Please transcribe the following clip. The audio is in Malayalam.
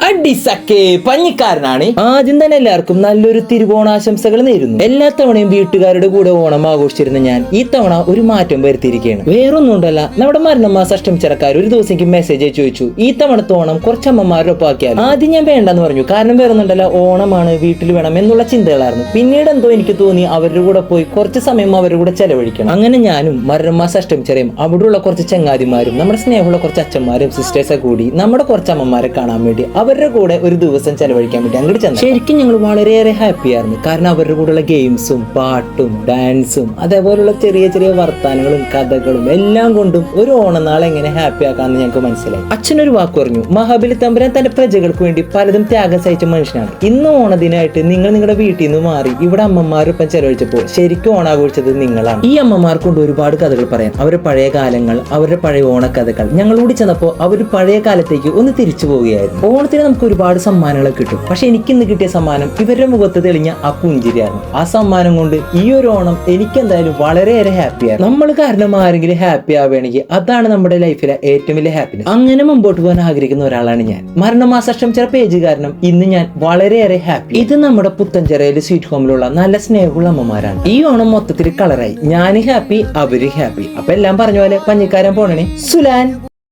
അടിസക്കെ പഞ്ഞിക്കാരനാണ്. ആദ്യം തന്നെ എല്ലാവർക്കും നല്ലൊരു തിരുവോണാശംസകൾ നേരുന്നു. എല്ലാ തവണയും വീട്ടുകാരുടെ കൂടെ ഓണം ആഘോഷിച്ചിരുന്ന ഞാൻ ഈ തവണ ഒരു മാറ്റം വരുത്തിയിരിക്കുകയാണ്. വേറൊന്നും ഉണ്ടല്ല, നമ്മുടെ മരണമാസ അഷ്ടമിച്ചറക്കാർ ഒരു ദിവസം എനിക്ക് മെസ്സേജ് അയച്ചു ചോദിച്ചു, ഈ തവണത്തെ ഓണം കുറച്ച് അമ്മമാരുടെ ഒപ്പം ആക്കിയാൽ. ആദ്യം ഞാൻ വേണ്ടെന്ന് പറഞ്ഞു, കാരണം വേറൊന്നുണ്ടല്ല, ഓണമാണ്, വീട്ടിൽ വേണം എന്നുള്ള ചിന്തകളായിരുന്നു. പിന്നീട് എന്തോ എനിക്ക് തോന്നി അവരുടെ കൂടെ പോയി കുറച്ച് സമയം അവരുടെ കൂടെ ചെലവഴിക്കണം. അങ്ങനെ ഞാനും മരണമാസ അഷ്ടമിച്ചറയും അവിടെയുള്ള കുറച്ച് ചങ്ങാതിമാരും നമ്മുടെ സ്നേഹമുള്ള കുറച്ച് അച്ഛന്മാരും സിസ്റ്റേഴ്സൊക്കെ കൂടി നമ്മുടെ കുറച്ച് അമ്മമാരെ കാണാൻ വേണ്ടി അവരുടെ കൂടെ ഒരു ദിവസം ചെലവഴിക്കാൻ വേണ്ടി അങ്ങോട്ട് ചെന്നു. ശരിക്കും ഞങ്ങൾ വളരെയേറെ ഹാപ്പി ആയിരുന്നു. കാരണം അവരുടെ കൂടെയുള്ള ഗെയിംസും പാട്ടും ഡാൻസും അതേപോലുള്ള ചെറിയ ചെറിയ വർത്താനങ്ങളും കഥകളും എല്ലാം കൊണ്ടും ഒരു ഓണനാൾ എങ്ങനെ ഹാപ്പി ആക്കാമെന്ന് ഞങ്ങൾക്ക് മനസ്സിലായി. അച്ഛനൊരു വാക്ക് പറഞ്ഞു, മഹാബലി തമ്പുരാൻ തന്റെ പ്രജകൾക്ക് വേണ്ടി പലതും ത്യാഗം സഹിച്ച മനുഷ്യനാണ്. ഇന്ന് ഓണദിനായിട്ട് നിങ്ങൾ നിങ്ങളുടെ വീട്ടിൽ നിന്ന് മാറി ഇവിടെ അമ്മമാരൊപ്പം ചെലവഴിച്ചപ്പോൾ ശരിക്കും ഓണാഘോഷിച്ചത് നിങ്ങളാണ്. ഈ അമ്മമാർ കൊണ്ട് ഒരുപാട് കഥകൾ പറയാൻ, അവരുടെ പഴയ കാലങ്ങൾ, അവരുടെ പഴയ ഓണക്കഥകൾ. ഞങ്ങൾ കൂടി ചെന്നപ്പോൾ അവർ പഴയ കാലത്തേക്ക് ഒന്ന് തിരിച്ചു പോവുകയായിരുന്നു. ഓണത്തിന് നമുക്ക് ഒരുപാട് സമ്മാനങ്ങൾ കിട്ടും. പക്ഷെ എനിക്ക് ഇന്ന് കിട്ടിയ സമ്മാനം ഇവരുടെ മുഖത്ത് തെളിഞ്ഞ ആ പുഞ്ചിരിയായിരുന്നു. ആ സമ്മാനം കൊണ്ട് ഈ ഒരു ഓണം എനിക്ക് എന്തായാലും വളരെയേറെ ഹാപ്പിയാണ്. നമ്മൾ കാരണം ആരെങ്കിലും ഹാപ്പി ആവുകയാണെങ്കിൽ അതാണ് നമ്മുടെ ലൈഫിലെ ഏറ്റവും വലിയ ഹാപ്പിനെസ്. അങ്ങനെ മുമ്പോട്ട് പോകാൻ ആഗ്രഹിക്കുന്ന ഒരാളാണ് ഞാൻ. മരണമാസം ചില പേജ് കാരണം ഇന്ന് ഞാൻ വളരെയേറെ ഹാപ്പി. ഇത് നമ്മുടെ പുത്തൻചിറയിലെ സ്വീറ്റ് ഹോമിലുള്ള നല്ല സ്നേഹമുള്ള അമ്മമാരാണ്. ഈ ഓണം മൊത്തത്തിൽ കളറായി. ഞാൻ ഹാപ്പി, അവര് ഹാപ്പി. അപ്പൊ എല്ലാം പറഞ്ഞ പോലെ പഞ്ഞിക്കാരൻ പോണേ സുലാൻ.